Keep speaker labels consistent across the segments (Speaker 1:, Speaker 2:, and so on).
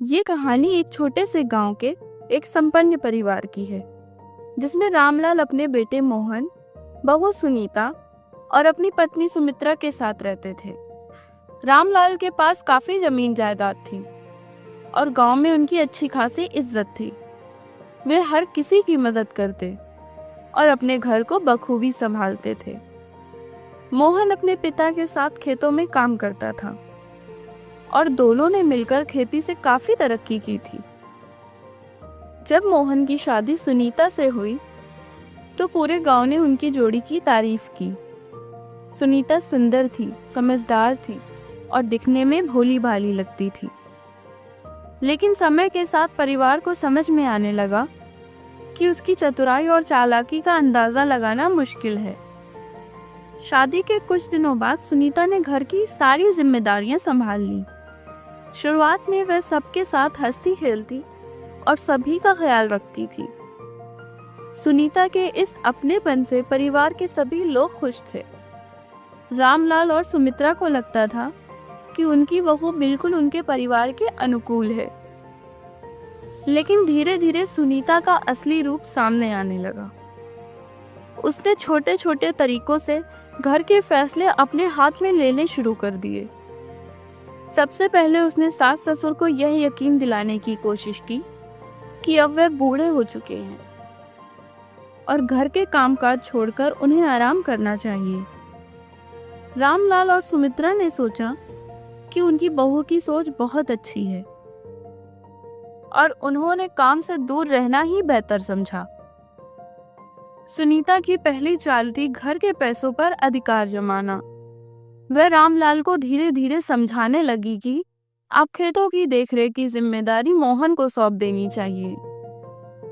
Speaker 1: ये कहानी एक छोटे से गांव के एक संपन्न परिवार की है, जिसमें रामलाल अपने बेटे मोहन, बहू सुनीता और अपनी पत्नी सुमित्रा के साथ रहते थे। रामलाल के पास काफी जमीन जायदाद थी और गांव में उनकी अच्छी खासी इज्जत थी। वे हर किसी की मदद करते और अपने घर को बखूबी संभालते थे। मोहन अपने पिता के साथ खेतों में काम करता था और दोनों ने मिलकर खेती से काफी तरक्की की थी। जब मोहन की शादी सुनीता से हुई तो पूरे गांव ने उनकी जोड़ी की तारीफ की। सुनीता सुंदर थी, समझदार थी और दिखने में भोली भाली लगती थी। लेकिन समय के साथ परिवार को समझ में आने लगा कि उसकी चतुराई और चालाकी का अंदाजा लगाना मुश्किल है। शादी के कुछ दिनों बाद सुनीता ने घर की सारी जिम्मेदारियां संभाल ली। शुरुआत में वह सबके साथ हंसती खेलती और सभी का ख्याल रखती थी। सुनीता के इस अपनेपन से परिवार के सभी लोग खुश थे। रामलाल और सुमित्रा को लगता था कि उनकी बहू बिल्कुल उनके परिवार के अनुकूल है। लेकिन धीरे धीरे सुनीता का असली रूप सामने आने लगा। उसने छोटे छोटे तरीकों से घर के फैसले अपने हाथ में लेने शुरू कर दिए। सबसे पहले उसने सास ससुर को यह यकीन दिलाने की कोशिश की कि अब वे बूढ़े हो चुके हैं और घर के कामकाज छोड़कर उन्हें आराम करना चाहिए। रामलाल और सुमित्रा ने सोचा कि उनकी बहू की सोच बहुत अच्छी है और उन्होंने काम से दूर रहना ही बेहतर समझा। सुनीता की पहली चाल थी घर के पैसों पर अधिकार जमाना। वह रामलाल को धीरे धीरे समझाने लगी कि अब खेतों की देखरेख की जिम्मेदारी मोहन को सौंप देनी चाहिए,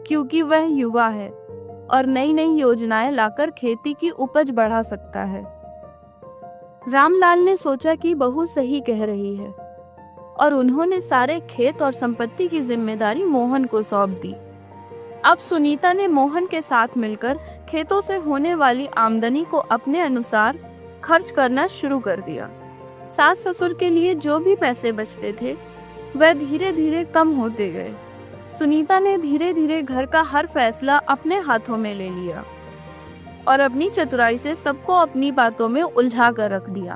Speaker 1: क्योंकि वह युवा है और नई नई योजनाएं लाकर खेती की उपज बढ़ा सकता है। रामलाल ने सोचा कि बहू सही कह रही है और उन्होंने सारे खेत और संपत्ति की जिम्मेदारी मोहन को सौंप दी। अब सुनीता ने मोहन के साथ मिलकर खेतों से होने वाली आमदनी को अपने अनुसार खर्च करना शुरू कर दिया। सास ससुर के लिए जो भी पैसे बचते थे वह धीरे धीरे कम होते गए। सुनीता ने धीरे धीरे घर का हर फैसला अपने हाथों में ले लिया और अपनी चतुराई से सबको अपनी बातों में उलझा कर रख दिया।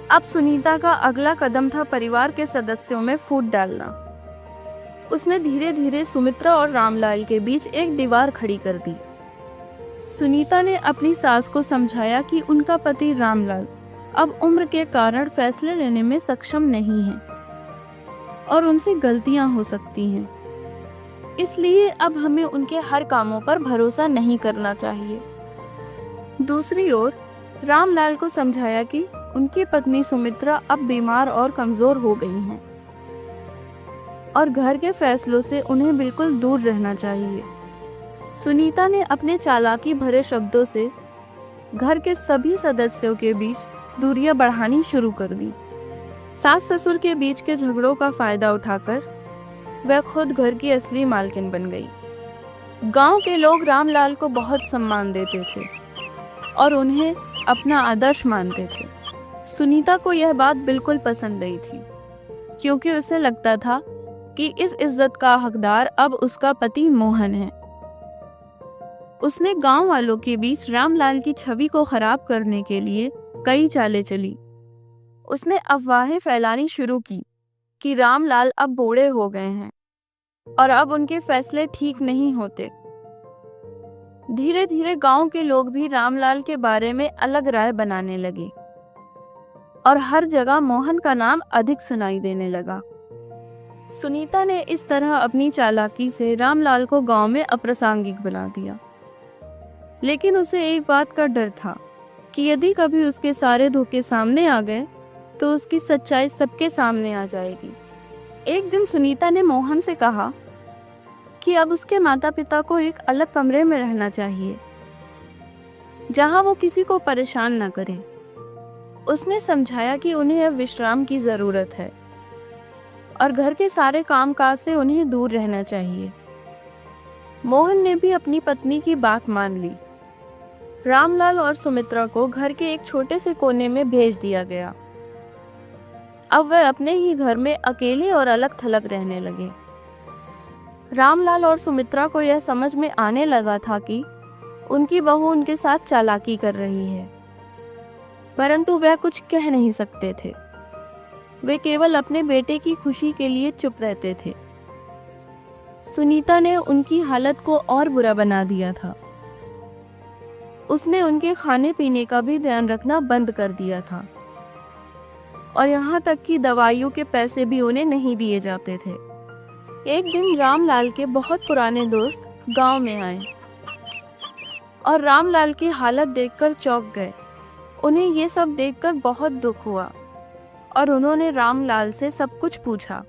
Speaker 1: अब सुनीता का अगला कदम था परिवार के सदस्यों में फूट डालना। उसने धीरे धीरे सुमित्रा और रामलाल के बीच एक दीवार खड़ी कर दी। सुनीता ने अपनी सास को समझाया कि उनका पति रामलाल अब उम्र के कारण फैसले लेने में सक्षम नहीं है और उनसे गलतियां हो सकती हैं, इसलिए अब हमें उनके हर कामों पर भरोसा नहीं करना चाहिए। दूसरी ओर रामलाल को समझाया कि उनकी पत्नी सुमित्रा अब बीमार और कमजोर हो गई हैं और घर के फैसलों से उन्हें बिल्कुल दूर रहना चाहिए। सुनीता ने अपने चालाकी भरे शब्दों से घर के सभी सदस्यों के बीच दूरियां बढ़ानी शुरू कर दी। सास ससुर के बीच के झगड़ों का फायदा उठाकर वह खुद घर की असली मालकिन बन गई। गांव के लोग रामलाल को बहुत सम्मान देते थे और उन्हें अपना आदर्श मानते थे। सुनीता को यह बात बिल्कुल पसंद नहीं थी, क्योंकि उसे लगता था कि इस इज्जत का हकदार अब उसका पति मोहन है। उसने गांव वालों के बीच रामलाल की छवि को खराब करने के लिए कई चालें चली। उसने अफवाहें फैलानी शुरू की कि रामलाल अब बूढ़े हो गए हैं और अब उनके फैसले ठीक नहीं होते। धीरे धीरे गांव के लोग भी रामलाल के बारे में अलग राय बनाने लगे और हर जगह मोहन का नाम अधिक सुनाई देने लगा। सुनीता ने इस तरह अपनी चालाकी से रामलाल को गांव में अप्रासंगिक बना दिया। लेकिन उसे एक बात का डर था कि यदि कभी उसके सारे धोखे सामने आ गए तो उसकी सच्चाई सबके सामने आ जाएगी। एक दिन सुनीता ने मोहन से कहा कि अब उसके माता पिता को एक अलग कमरे में रहना चाहिए, जहां वो किसी को परेशान न करे। उसने समझाया कि उन्हें अब विश्राम की जरूरत है और घर के सारे कामकाज से उन्हें दूर रहना चाहिए। मोहन ने भी अपनी पत्नी की बात मान ली। रामलाल और सुमित्रा को घर के एक छोटे से कोने में भेज दिया गया। अब वह अपने ही घर में अकेले और अलग थलग रहने लगे। रामलाल और सुमित्रा को यह समझ में आने लगा था कि उनकी बहू उनके साथ चालाकी कर रही है, परंतु वह कुछ कह नहीं सकते थे। वे केवल अपने बेटे की खुशी के लिए चुप रहते थे। सुनीता ने उनकी हालत को और बुरा बना दिया था। उसने उनके खाने पीने का भी ध्यान रखना बंद कर दिया था और यहाँ तक कि दवाइयों के पैसे भी उन्हें नहीं दिए जाते थे। एक दिन रामलाल के बहुत पुराने दोस्त गांव में आए और रामलाल की हालत देखकर चौंक गए। उन्हें ये सब देखकर बहुत दुख हुआ और उन्होंने रामलाल से सब कुछ पूछा।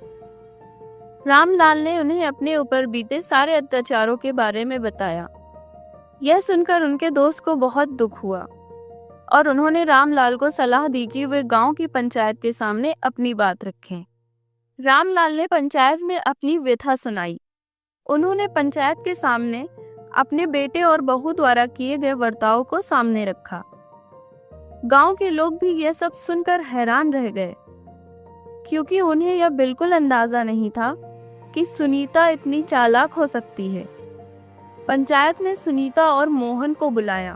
Speaker 1: रामलाल ने उन्हें अपने ऊपर बीते सारे अत्याचारों के बारे में बताया। यह सुनकर उनके दोस्त को बहुत दुख हुआ और उन्होंने रामलाल को सलाह दी कि वे गांव की पंचायत के सामने अपनी बात रखें। रामलाल ने पंचायत में अपनी व्यथा सुनाई। उन्होंने पंचायत के सामने अपने बेटे और बहू द्वारा किए गए बर्ताव को सामने रखा। गांव के लोग भी यह सब सुनकर हैरान रह गए, क्योंकि उन्हें यह बिल्कुल अंदाजा नहीं था कि सुनीता इतनी चालाक हो सकती है। पंचायत ने सुनीता और मोहन को बुलाया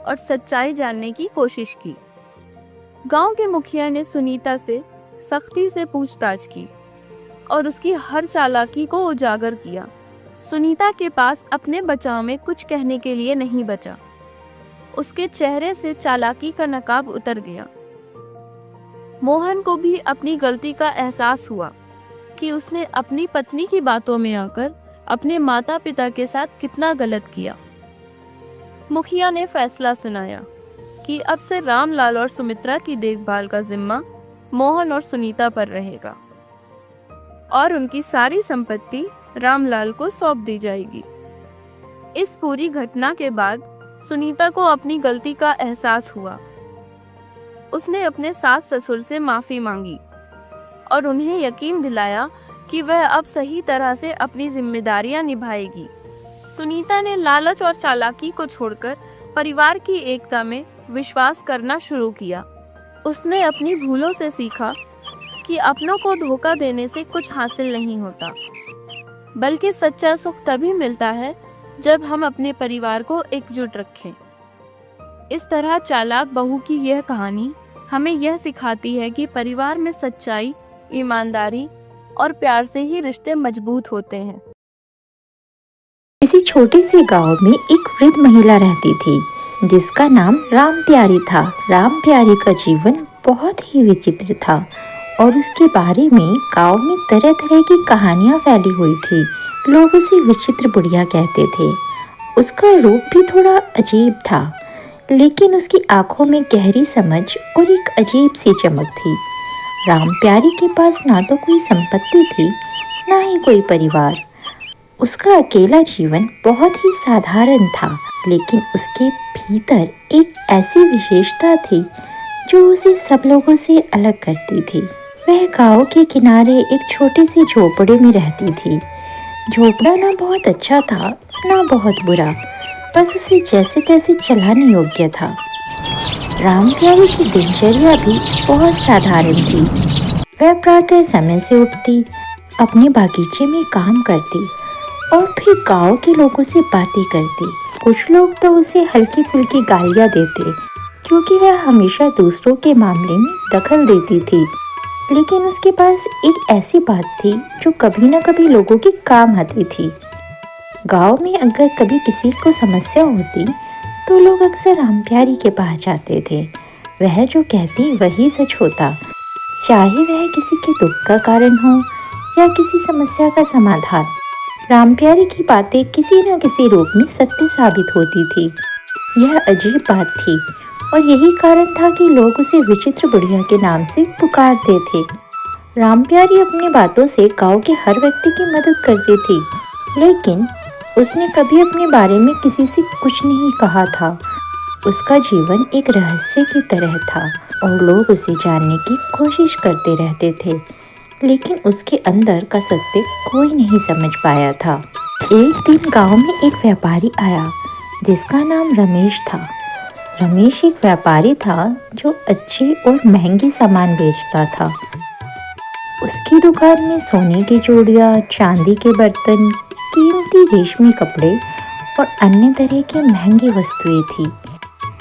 Speaker 1: और सच्चाई जानने की कोशिश की। गांव के मुखिया ने सुनीता से सख्ती से पूछताछ की और उसकी हर चालाकी को उजागर किया। सुनीता के पास अपने बचाव में कुछ कहने के लिए नहीं बचा। उसके चेहरे से चालाकी का नकाब उतर गया। मोहन को भी अपनी गलती का एहसास हुआ कि उसने अपनी पत्नी की बातों में आकर अपने माता पिता के साथ कितना गलत किया। मुखिया ने फैसला सुनाया कि अब से रामलाल और सुमित्रा की देखभाल का जिम्मा मोहन और सुनीता पर रहेगा और उनकी सारी संपत्ति रामलाल को सौंप दी जाएगी। इस पूरी घटना के बाद सुनीता को अपनी गलती का एहसास हुआ। उसने अपने सास ससुर से माफी मांगी और उन्हें यकीन दिलाया कि वह अब सही तरह से अपनी जिम्मेदारियां निभाएगी। सुनीता ने लालच और चालाकी को छोड़कर परिवार की एकता में विश्वास करना शुरू किया। उसने अपनी भूलों से सीखा कि अपनों को धोखा देने से कुछ हासिल नहीं होता, बल्कि सच्चा सुख तभी मिलता है जब हम अपने परिवार को एकजुट रखें। इस तरह चालाक बहू की यह कहानी हमें यह सिखाती है कि परिवार में सच्चाई, ईमानदारी और प्यार से ही रिश्ते मजबूत होते हैं।
Speaker 2: किसी छोटे से गांव में एक वृद्ध महिला रहती थी जिसका नाम राम प्यारी था। राम प्यारी का जीवन बहुत ही विचित्र था और उसके बारे में गांव में तरह तरह की कहानियां फैली हुई थी। लोग उसे विचित्र बुढ़िया कहते थे। उसका रूप भी थोड़ा अजीब था, लेकिन उसकी आंखों में गहरी समझ और एक अजीब सी चमक थी। राम प्यारी के पास ना तो कोई संपत्ति थी, ना ही कोई परिवार। उसका अकेला जीवन बहुत ही साधारण था, लेकिन उसके भीतर एक ऐसी विशेषता थी जो उसे सब लोगों से अलग करती थी। वह गांव के किनारे एक छोटी सी झोपड़ी में रहती थी। झोपड़ा ना बहुत अच्छा था, ना बहुत बुरा, बस उसे जैसे तैसे चलाने योग्य था। राम प्यारी की दिनचर्या भी बहुत साधारण थी। वह प्रातः समय से उठती, अपने बागीचे में काम करती और फिर गांव के लोगों से बातें करती। कुछ लोग तो उसे हल्की फुल्की गालियां देते, क्योंकि वह हमेशा दूसरों के मामले में दखल देती थी। लेकिन उसके पास एक ऐसी बात थी जो कभी न कभी लोगों के काम आती थी। गांव में अगर कभी किसी को समस्या होती तो लोग अक्सर राम प्यारी के पास जाते थे। वह जो कहती वही सच होता, चाहे वह किसी के दुख का कारण हो या किसी समस्या का समाधान। राम प्यारी की बातें किसी न किसी रूप में सत्य साबित होती थी। यह अजीब बात थी और यही कारण था कि लोग उसे विचित्र बुढ़िया के नाम से पुकारते थे। राम प्यारी अपनी बातों से गांव के हर व्यक्ति की मदद करती थी, लेकिन उसने कभी अपने बारे में किसी से कुछ नहीं कहा था। उसका जीवन एक रहस्य की तरह था और लोग उसे जानने की कोशिश करते रहते थे, लेकिन उसके अंदर का सत्य कोई नहीं समझ पाया था। एक दिन गांव में एक व्यापारी आया जिसका नाम रमेश था। रमेश एक व्यापारी था जो अच्छे और महंगे सामान बेचता था। उसकी दुकान में सोने की चूड़ियाँ, चांदी के बर्तन, कीमती रेशमी कपड़े और अन्य तरह की महंगी वस्तुएं थी।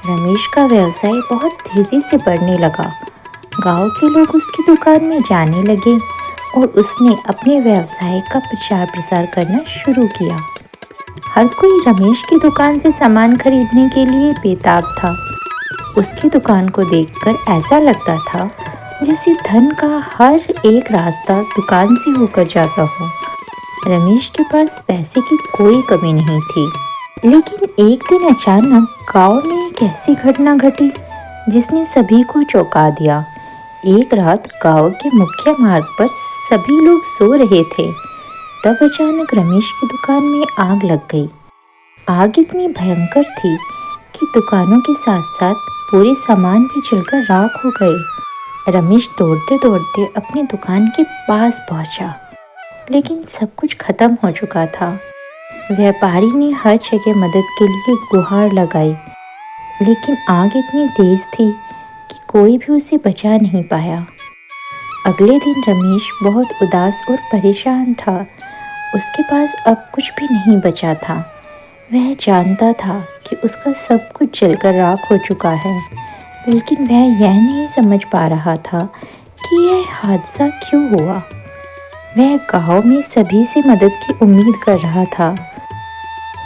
Speaker 2: रमेश का व्यवसाय बहुत तेजी से बढ़ने लगा। गांव के लोग उसकी दुकान में जाने लगे और उसने अपने व्यवसाय का प्रचार प्रसार करना शुरू किया। हर कोई रमेश की दुकान से सामान खरीदने के लिए बेताब था। उसकी दुकान को देखकर ऐसा लगता था जैसे धन का हर एक रास्ता दुकान से होकर जाता हो। रमेश के पास पैसे की कोई कमी नहीं थी, लेकिन एक दिन अचानक गांव में एक ऐसी घटना घटी जिसने सभी को चौंका दिया। एक रात गांव के मुख्य मार्ग पर सभी लोग सो रहे थे, तब अचानक रमेश की दुकान में आग लग गई। आग इतनी भयंकर थी कि दुकानों के साथ साथ पूरे सामान भी जलकर राख हो गए। रमेश दौड़ते दौड़ते अपनी दुकान के पास पहुंचा, लेकिन सब कुछ खत्म हो चुका था। व्यापारी ने हर जगह मदद के लिए गुहार लगाई, लेकिन आग इतनी तेज थी कि कोई भी उसे बचा नहीं पाया। अगले दिन रमेश बहुत उदास और परेशान था। उसके पास अब कुछ भी नहीं बचा था। वह जानता था कि उसका सब कुछ जलकर राख हो चुका है, लेकिन वह यह नहीं समझ पा रहा था कि यह हादसा क्यों हुआ। वह गांव में सभी से मदद की उम्मीद कर रहा था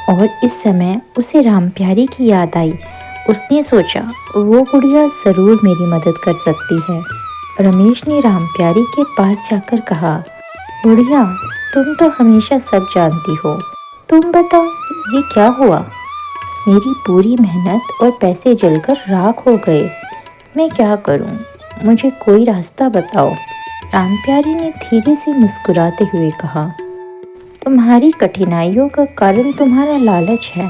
Speaker 2: और इस समय उसे रामप्यारी की याद आई। उसने सोचा, वो बुढ़िया जरूर मेरी मदद कर सकती है। रमेश ने रामप्यारी के पास जाकर कहा, बुढ़िया, तुम तो हमेशा सब जानती हो, तुम बताओ ये क्या हुआ? मेरी पूरी मेहनत और पैसे जलकर राख हो गए। मैं क्या करूं? मुझे कोई रास्ता बताओ। रामप्यारी ने धीरे से मुस्कुराते हुए कहा, तुम्हारी कठिनाइयों का कारण तुम्हारा लालच है।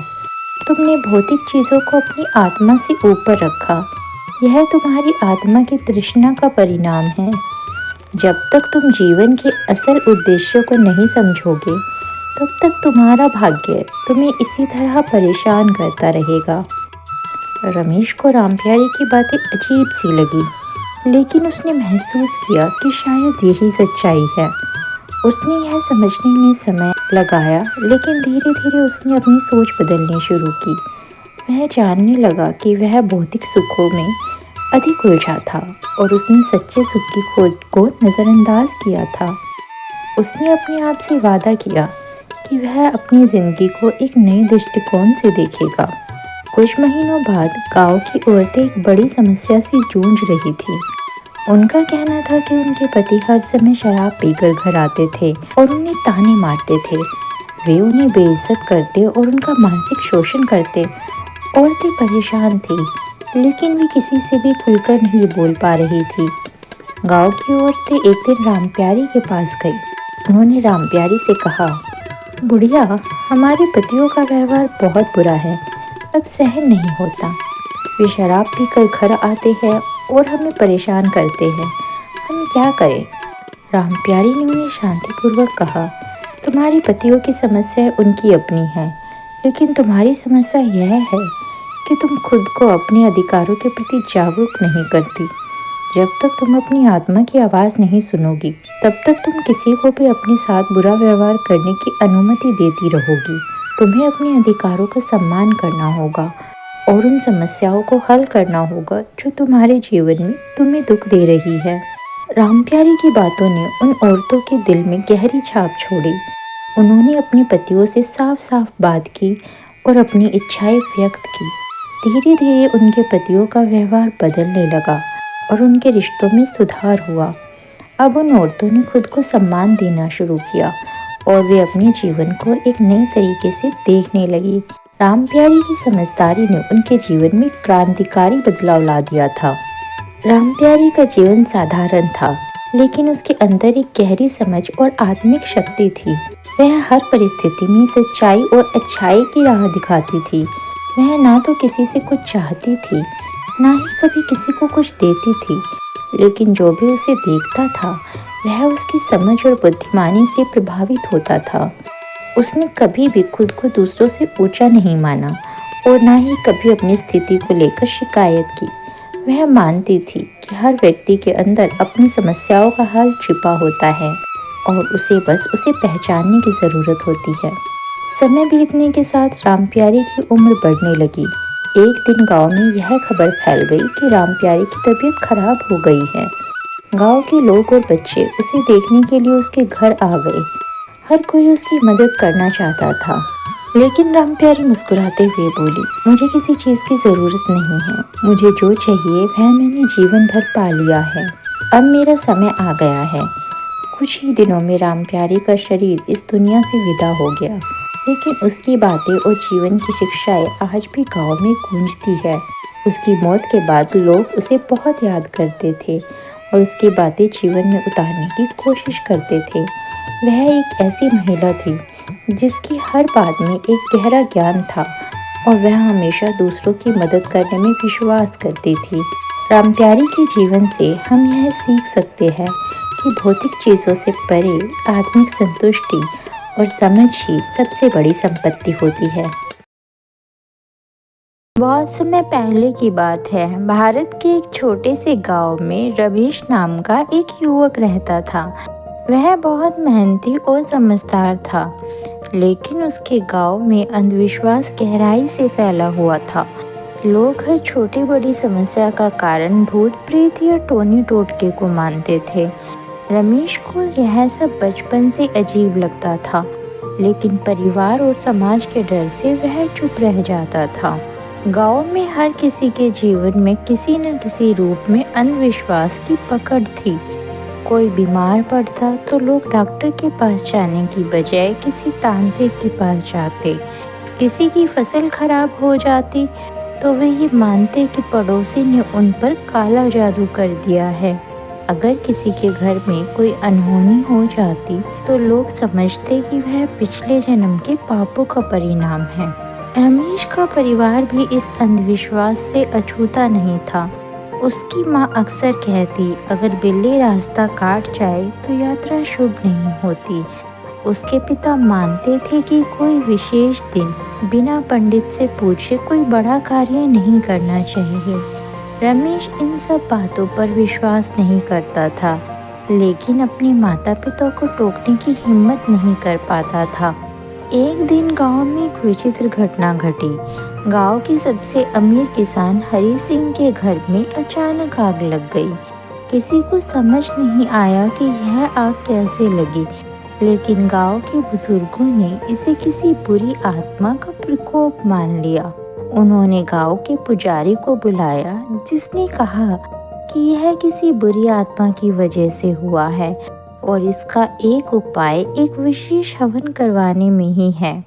Speaker 2: तुमने भौतिक चीज़ों को अपनी आत्मा से ऊपर रखा। यह तुम्हारी आत्मा की तृष्णा का परिणाम है। जब तक तुम जीवन के असल उद्देश्यों को नहीं समझोगे, तब तक तुम्हारा भाग्य तुम्हें इसी तरह परेशान करता रहेगा। रमेश को रामप्यारी की बातें अजीब सी लगी, लेकिन उसने महसूस किया कि शायद यही सच्चाई है। उसने यह समझने में समय लगाया, लेकिन धीरे धीरे उसने अपनी सोच बदलनी शुरू की। वह जानने लगा कि वह भौतिक सुखों में अधिक उलझा था और उसने सच्चे सुख की खोज को नज़रअंदाज किया था। उसने अपने आप से वादा किया कि वह अपनी ज़िंदगी को एक नए दृष्टिकोण से देखेगा। कुछ महीनों बाद गांव की औरतें एक बड़ी समस्या से जूझ रही थीं। उनका कहना था कि उनके पति हर समय शराब पीकर घर आते थे और उन्हें ताने मारते थे। वे उन्हें बेइज्जत करते और उनका मानसिक शोषण करते। औरतें परेशान थीं, लेकिन वे किसी से भी खुलकर नहीं बोल पा रही थी। गांव की औरतें एक दिन रामप्यारी के पास गई। उन्होंने रामप्यारी से कहा, बुढ़िया, हमारे पतियों का व्यवहार बहुत बुरा है, अब सहन नहीं होता। वे शराब पीकर घर आते हैं और हमें परेशान करते हैं। हम क्या करें? रामप्यारी ने उन्हें शांतिपूर्वक कहा, तुम्हारे पतियों की समस्या उनकी अपनी है, लेकिन तुम्हारी समस्या यह है कि तुम खुद को अपने अधिकारों के प्रति जागरूक नहीं करती। जब तक तुम अपनी आत्मा की आवाज़ नहीं सुनोगी, तब तक तुम किसी को भी अपने साथ बुरा व्यवहार करने की अनुमति देती रहोगी। तुम्हें अपने अधिकारों का सम्मान करना होगा और उन समस्याओं को हल करना होगा जो तुम्हारे जीवन में तुम्हें दुख दे रही है। रामप्यारी की बातों ने उन औरतों के दिल में गहरी छाप छोड़ी। उन्होंने अपने पतियों से साफ साफ बात की और अपनी इच्छाएं व्यक्त की। धीरे धीरे उनके पतियों का व्यवहार बदलने लगा और उनके रिश्तों में सुधार हुआ। अब उन औरतों ने खुद को सम्मान देना शुरू किया और वे अपने जीवन को एक नए तरीके से देखने लगी। रामप्यारी की समझदारी ने उनके जीवन में क्रांतिकारी बदलाव ला दिया था। रामप्यारी का जीवन साधारण था, लेकिन उसके अंदर एक गहरी समझ और आत्मिक शक्ति थी। वह हर परिस्थिति में सच्चाई और अच्छाई की राह दिखाती थी। वह ना तो किसी से कुछ चाहती थी, ना ही कभी किसी को कुछ देती थी, लेकिन जो भी उसे देखता था वह उसकी समझ और बुद्धिमानी से प्रभावित होता था। उसने कभी भी खुद को दूसरों से ऊंचा नहीं माना और ना ही कभी अपनी स्थिति को लेकर शिकायत की। वह मानती थी कि हर व्यक्ति के अंदर अपनी समस्याओं का हल छिपा होता है और उसे पहचानने की ज़रूरत होती है। समय बीतने के साथ रामप्यारी की उम्र बढ़ने लगी। एक दिन गांव में यह खबर फैल गई कि रामप्यारी की तबीयत खराब हो गई है। गांव के लोग और बच्चे उसे देखने के लिए उसके घर आ गए। हर कोई उसकी मदद करना चाहता था, लेकिन रामप्यारी मुस्कुराते हुए बोली, मुझे किसी चीज़ की ज़रूरत नहीं है। मुझे जो चाहिए वह मैंने जीवन भर पा लिया है। अब मेरा समय आ गया है। कुछ ही दिनों में रामप्यारी का शरीर इस दुनिया से विदा हो गया, लेकिन उसकी बातें और जीवन की शिक्षाएं आज भी गांव में गूंजती है। उसकी मौत के बाद लोग उसे बहुत याद करते थे और उसकी बातें जीवन में उतारने की कोशिश करते थे। वह एक ऐसी महिला थी जिसकी हर बात में एक गहरा ज्ञान था और वह हमेशा दूसरों की मदद करने में विश्वास करती थी। रामप्यारी के जीवन से हम यह सीख सकते हैं कि भौतिक चीज़ों से परे आत्मिक संतुष्टि और समझ ही सबसे बड़ी संपत्ति होती है। बहुत समय पहले की बात है। भारत के एक छोटे से गांव में रमेश नाम का एक युवक रहता था। वह बहुत मेहनती और समझदार था, लेकिन उसके गांव में अंधविश्वास गहराई से फैला हुआ था। लोग हर छोटी बड़ी समस्या का कारण भूत प्रेत या टोनी टोटके को मानते थे। रमेश को यह सब बचपन से अजीब लगता था, लेकिन परिवार और समाज के डर से वह चुप रह जाता था। गांव में हर किसी के जीवन में किसी न किसी रूप में अंधविश्वास की पकड़ थी। कोई बीमार पड़ता तो लोग डॉक्टर के पास जाने की बजाय किसी तांत्रिक के पास जाते। किसी की फसल खराब हो जाती तो वे ये मानते कि पड़ोसी ने उन पर काला जादू कर दिया है। अगर किसी के घर में कोई अनहोनी हो जाती तो लोग समझते कि वह पिछले जन्म के पापों का परिणाम है। रमेश का परिवार भी इस अंधविश्वास से अछूता नहीं था। उसकी माँ अक्सर कहती, अगर बिल्ली रास्ता काट जाए तो यात्रा शुभ नहीं होती। उसके पिता मानते थे कि कोई विशेष दिन बिना पंडित से पूछे कोई बड़ा कार्य नहीं करना चाहिए। रमेश इन सब बातों पर विश्वास नहीं करता था, लेकिन अपने माता पिता को टोकने की हिम्मत नहीं कर पाता था। एक दिन गांव में एक विचित्र घटना घटी। गांव के सबसे अमीर किसान हरी सिंह के घर में अचानक आग लग गई। किसी को समझ नहीं आया कि यह आग कैसे लगी, लेकिन गांव के बुजुर्गों ने इसे किसी बुरी आत्मा का प्रकोप मान लिया। उन्होंने गांव के पुजारी को बुलाया, जिसने कहा कि यह किसी बुरी आत्मा की वजह से हुआ है और इसका एक उपाय एक विशेष हवन करवाने में ही है।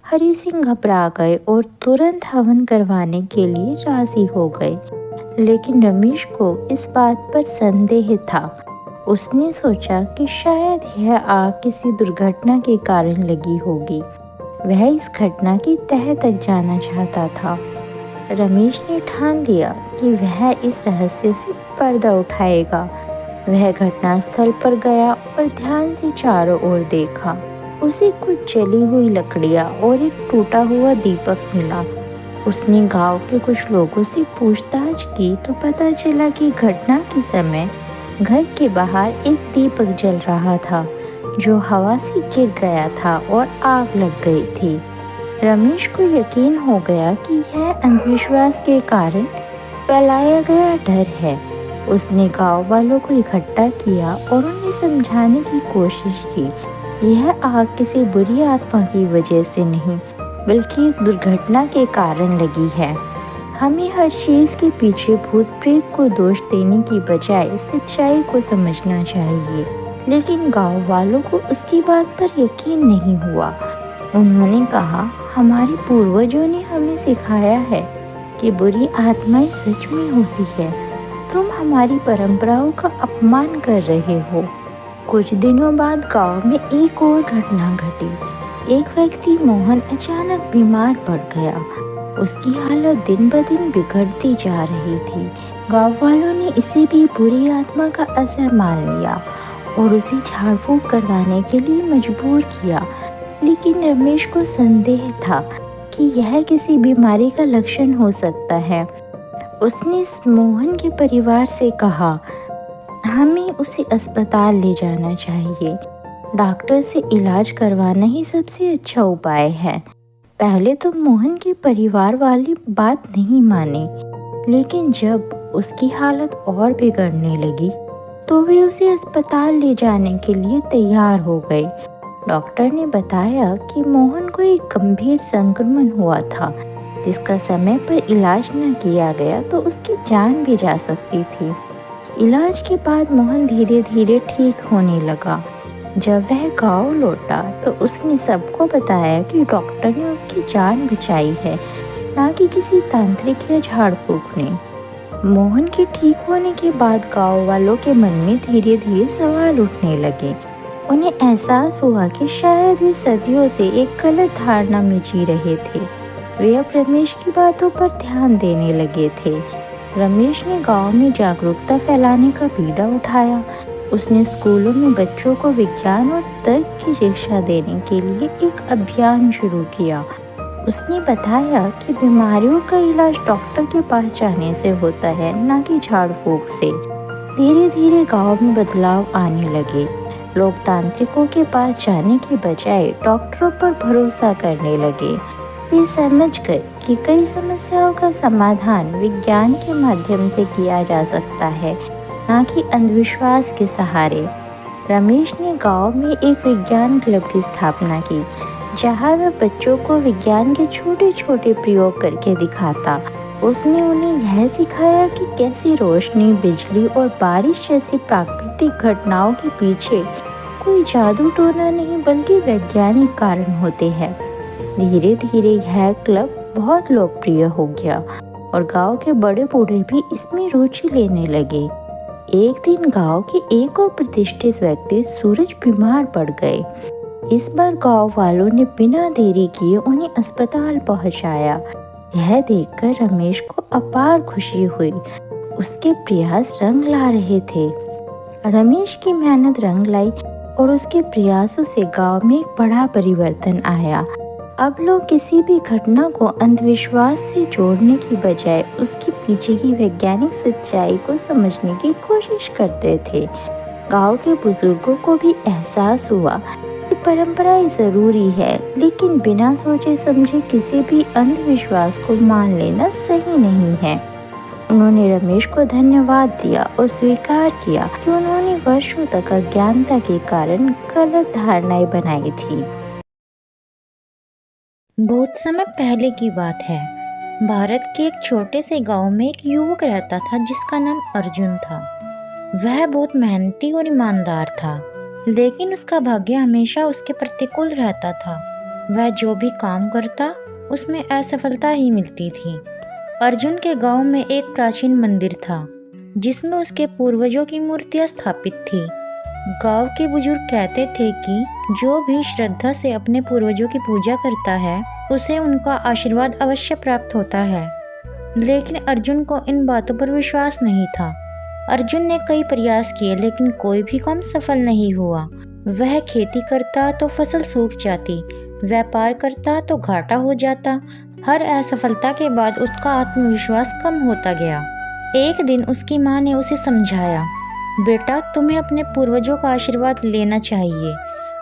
Speaker 2: हरी सिंह घबरा गए और तुरंत हवन करवाने के लिए राजी हो गए, लेकिन रमेश को इस बात पर संदेह था। उसने सोचा कि शायद यह आग किसी दुर्घटना के कारण लगी होगी। वह इस घटना की तह तक जाना चाहता था। रमेश ने ठान लिया कि वह इस रहस्य से पर्दा उठाएगा। वह घटनास्थल पर गया और ध्यान से चारों ओर देखा। उसे कुछ जली हुई लकड़ियां और एक टूटा हुआ दीपक मिला। उसने गांव के कुछ लोगों से पूछताछ की तो पता चला कि घटना के समय घर के बाहर एक दीपक जल रहा था, जो हवा से गिर गया था और आग लग गई थी। रमेश को यकीन हो गया कि यह अंधविश्वास के कारण फैलाया गया डर है। उसने गांव वालों को इकट्ठा किया और उन्हें समझाने की कोशिश की। यह आग किसी बुरी आत्मा की वजह से नहीं, बल्कि एक दुर्घटना के कारण लगी है। हमें हर चीज़ के पीछे भूत प्रेत को दोष देने की बजाय सच्चाई को समझना चाहिए। लेकिन गांव वालों को उसकी बात पर यकीन नहीं हुआ। उन्होंने कहा, हमारे पूर्वजों ने हमें सिखाया है कि बुरी आत्माएं सच में होती है। तुम हमारी परंपराओं का अपमान कर रहे हो। कुछ दिनों बाद गांव में एक और घटना घटी। एक व्यक्ति मोहन अचानक बीमार पड़ गया। उसकी हालत दिन ब दिन बिगड़ती जा रही थी। गांव वालों ने इसे भी बुरी आत्मा का असर मान लिया और उसे झाड़ फूंक करवाने के लिए मजबूर किया। लेकिन रमेश को संदेह था कि यह किसी बीमारी का लक्षण हो सकता है। उसने मोहन के परिवार से कहा, हमें उसे अस्पताल ले जाना चाहिए। डॉक्टर से इलाज करवाना ही सबसे अच्छा उपाय है। पहले तो मोहन के परिवार वाले बात नहीं माने, लेकिन जब उसकी हालत और बिगड़ने लगी तो वे उसे अस्पताल ले जाने के लिए तैयार हो गए। डॉक्टर ने बताया कि मोहन को एक गंभीर संक्रमण हुआ था, जिसका समय पर इलाज न किया गया तो उसकी जान भी जा सकती थी। इलाज के बाद मोहन धीरे धीरे ठीक होने लगा। जब वह गांव लौटा तो उसने सबको बताया कि डॉक्टर ने उसकी जान बचाई है, ना कि किसी तांत्रिक या झाड़ फूक ने। मोहन के ठीक होने के बाद गांव वालों के मन में धीरे धीरे सवाल उठने लगे। उन्हें एहसास हुआ कि शायद वे सदियों से एक गलत धारणा में जी रहे थे। वे अब रमेश की बातों पर ध्यान देने लगे थे। रमेश ने गांव में जागरूकता फैलाने का बीड़ा उठाया। उसने स्कूलों में बच्चों को विज्ञान और तर्क की शिक्षा देने के लिए एक अभियान शुरू किया। उसने बताया कि बीमारियों का इलाज डॉक्टर के पास जाने से होता है, ना कि झाड़ फूक से। धीरे धीरे गांव में बदलाव आने लगे। लोग तांत्रिकों के पास जाने के बजाय डॉक्टरों पर भरोसा करने लगे। वे समझ गए कि कई समस्याओं का समाधान विज्ञान के माध्यम से किया जा सकता है, ना कि अंधविश्वास के सहारे। रमेश ने गांव में एक विज्ञान क्लब की स्थापना की, जहां वह बच्चों को विज्ञान के छोटे छोटे प्रयोग करके दिखाता। उसने उन्हें यह सिखाया कि कैसे रोशनी, बिजली और बारिश जैसी प्राकृतिक घटनाओं के पीछे कोई जादू टोना नहीं बल्कि वैज्ञानिक कारण होते हैं। धीरे धीरे यह क्लब बहुत लोकप्रिय हो गया और गांव के बड़े बूढ़े भी इसमें रुचि लेने लगे। एक दिन गांव के एक और प्रतिष्ठित व्यक्ति सूरज बीमार पड़ गए। इस बार गांव वालों ने बिना देरी किए उन्हें अस्पताल पहुंचाया। यह देखकर रमेश को अपार खुशी हुई। उसके प्रयास रंग ला रहे थे। रमेश की मेहनत रंग लाई और उसके प्रयासों से गांव में एक बड़ा परिवर्तन आया। अब लोग किसी भी घटना को अंधविश्वास से जोड़ने की बजाय उसके पीछे की वैज्ञानिक सच्चाई को समझने की कोशिश करते थे। गांव के बुजुर्गों को भी एहसास हुआ कि परंपराएं जरूरी है, लेकिन बिना सोचे समझे किसी भी अंधविश्वास को मान लेना सही नहीं है। उन्होंने रमेश को धन्यवाद दिया और स्वीकार किया कि उन्होंने वर्षों तक अज्ञानता के कारण गलत धारणाएं बनाई थी।
Speaker 3: बहुत समय पहले की बात है। भारत के एक छोटे से गांव में एक युवक रहता था जिसका नाम अर्जुन था। वह बहुत मेहनती और ईमानदार था, लेकिन उसका भाग्य हमेशा उसके प्रतिकूल रहता था। वह जो भी काम करता उसमें असफलता ही मिलती थी। अर्जुन के गांव में एक प्राचीन मंदिर था जिसमें उसके पूर्वजों की मूर्तियां स्थापित थी। गांव के बुजुर्ग कहते थे कि जो भी श्रद्धा से अपने पूर्वजों की पूजा करता है उसे उनका आशीर्वाद अवश्य प्राप्त होता है। लेकिन अर्जुन को इन बातों पर विश्वास नहीं था। अर्जुन ने कई प्रयास किए, लेकिन कोई भी काम सफल नहीं हुआ। वह खेती करता तो फसल सूख जाती, व्यापार करता तो घाटा हो जाता। हर असफलता के बाद उसका आत्मविश्वास कम होता गया। एक दिन उसकी माँ ने उसे समझाया, बेटा तुम्हें अपने पूर्वजों का आशीर्वाद लेना चाहिए।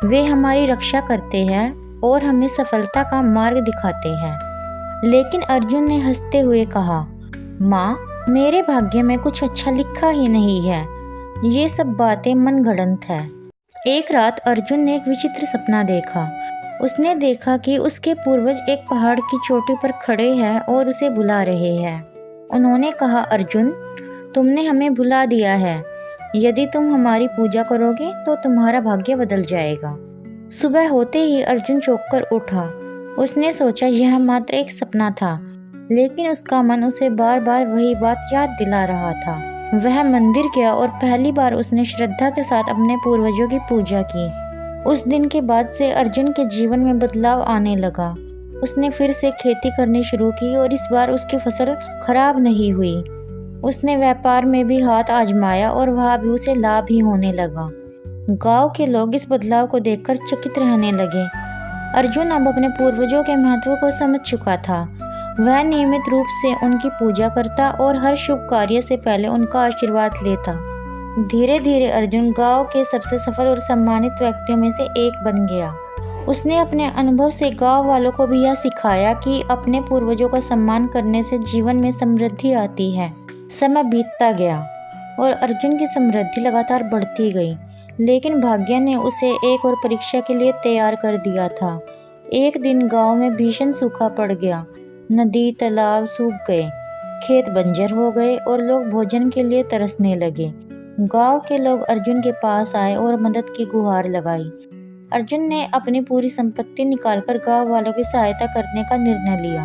Speaker 3: वे हमारी रक्षा करते हैं और हमें सफलता का मार्ग दिखाते हैं। लेकिन अर्जुन ने हंसते हुए कहा, माँ मेरे भाग्य में कुछ अच्छा लिखा ही नहीं है। ये सब बातें मनगढ़ंत है। एक रात अर्जुन ने एक विचित्र सपना देखा। उसने देखा कि उसके पूर्वज एक पहाड़ की चोटी पर खड़े हैं और उसे बुला रहे हैं। उन्होंने कहा, अर्जुन तुमने हमें बुला दिया है। यदि तुम हमारी पूजा करोगे तो तुम्हारा भाग्य बदल जाएगा। सुबह होते ही अर्जुन चौंक कर उठा। उसने सोचा यह मात्र एक सपना था, लेकिन उसका मन उसे बार बार वही बात याद दिला रहा था। वह मंदिर गया और पहली बार उसने श्रद्धा के साथ अपने पूर्वजों की पूजा की। उस दिन के बाद से अर्जुन के जीवन में बदलाव आने लगा। उसने फिर से खेती करनी शुरू की और इस बार उसकी फसल खराब नहीं हुई। उसने व्यापार में भी हाथ आजमाया और वहाँ भी उसे लाभ ही होने लगा। गांव के लोग इस बदलाव को देखकर चकित रहने लगे। अर्जुन अब अपने पूर्वजों के महत्व को समझ चुका था। वह नियमित रूप से उनकी पूजा करता और हर शुभ कार्य से पहले उनका आशीर्वाद लेता। धीरे धीरे अर्जुन गांव के सबसे सफल और सम्मानित व्यक्तियों में से एक बन गया। उसने अपने अनुभव से गांव वालों को भी यह सिखाया कि अपने पूर्वजों का सम्मान करने से जीवन में समृद्धि आती है। समय बीतता गया और अर्जुन की समृद्धि लगातार बढ़ती गई, लेकिन भाग्य ने उसे एक और परीक्षा के लिए तैयार कर दिया था। एक दिन गांव में भीषण सूखा पड़ गया। नदी तालाब सूख गए, खेत बंजर हो गए और लोग भोजन के लिए तरसने लगे। गांव के लोग अर्जुन के पास आए और मदद की गुहार लगाई। अर्जुन ने अपनी पूरी संपत्ति निकालकर गांव वालों की सहायता करने का निर्णय लिया।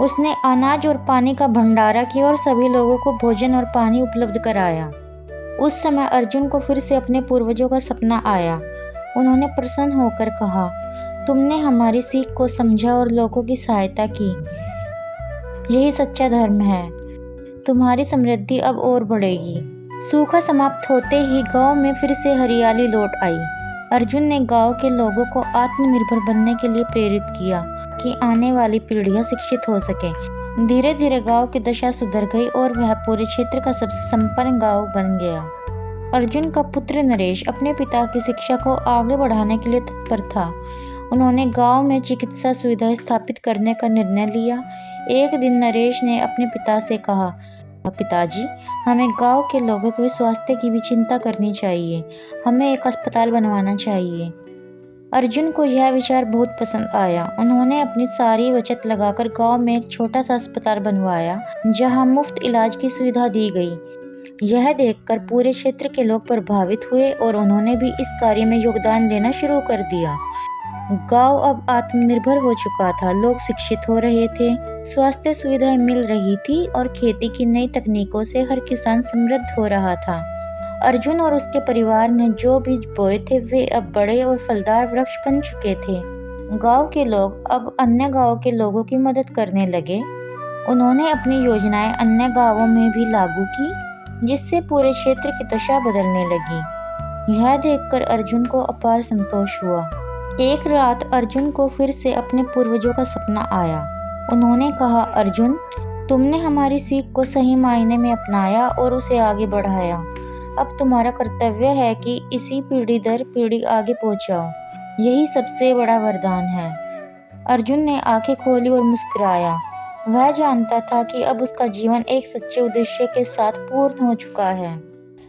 Speaker 3: उसने अनाज और पानी का भंडारा किया और सभी लोगों को भोजन और पानी उपलब्ध कराया। उस समय अर्जुन को फिर से अपने पूर्वजों का सपना आया। उन्होंने प्रसन्न होकर कहा, तुमने हमारी सीख को समझा और लोगों की सहायता की। यही सच्चा धर्म है। तुम्हारी समृद्धि अब और बढ़ेगी। सूखा समाप्त होते ही गांव में फिर से हरियाली लौट आई। अर्जुन ने गांव के लोगों को आत्मनिर्भर बनने के लिए प्रेरित किया कि आने वाली पीढ़ियां शिक्षित हो सके। धीरे धीरे गांव की दशा सुधर गई और वह पूरे क्षेत्र का सबसे संपन्न गांव बन गया। अर्जुन का पुत्र नरेश अपने पिता की शिक्षा को आगे बढ़ाने के लिए तत्पर था। उन्होंने गांव में चिकित्सा सुविधाएं स्थापित करने का निर्णय लिया। एक दिन नरेश ने अपने पिता से कहा, पिताजी, हमें गांव के लोगों के स्वास्थ्य की भी चिंता करनी चाहिए। हमें एक अस्पताल बनवाना चाहिए। अर्जुन को यह विचार बहुत पसंद आया। उन्होंने अपनी सारी बचत लगाकर गांव में एक छोटा सा अस्पताल बनवाया, जहां मुफ्त इलाज की सुविधा दी गई। यह देखकर पूरे क्षेत्र के लोग प्रभावित हुए और उन्होंने भी इस कार्य में योगदान देना शुरू कर दिया। गांव अब आत्मनिर्भर हो चुका था। लोग शिक्षित हो रहे थे, स्वास्थ्य सुविधाएं मिल रही थी और खेती की नई तकनीकों से हर किसान समृद्ध हो रहा था। अर्जुन और उसके परिवार ने जो बीज बोए थे वे अब बड़े और फलदार वृक्ष बन चुके थे। गांव के लोग अब अन्य गांव के लोगों की मदद करने लगे। उन्होंने अपनी योजनाएं अन्य गांवों में भी लागू की, जिससे पूरे क्षेत्र की दशा बदलने लगी। यह देखकर अर्जुन को अपार संतोष हुआ। एक रात अर्जुन को फिर से अपने पूर्वजों का सपना आया। उन्होंने कहा, अर्जुन, तुमने हमारी सीख को सही मायने में अपनाया और उसे आगे बढ़ाया। अब तुम्हारा कर्तव्य है कि इसी पीढ़ी दर पीढ़ी आगे पहुंचाओ। यही सबसे बड़ा वरदान है। अर्जुन ने आंखें खोली और मुस्कुराया। वह जानता था कि अब उसका जीवन एक सच्चे उद्देश्य के साथ पूर्ण हो चुका है।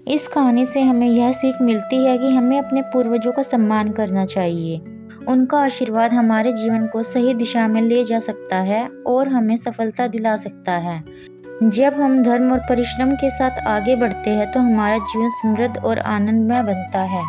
Speaker 3: इस कहानी से हमें यह सीख मिलती है कि हमें अपने पूर्वजों का सम्मान करना चाहिए। उनका आशीर्वाद हमारे जीवन को सही दिशा में ले जा सकता है और हमें सफलता दिला सकता है। जब हम धर्म और परिश्रम के साथ आगे बढ़ते हैं तो हमारा जीवन समृद्ध और आनंदमय बनता है।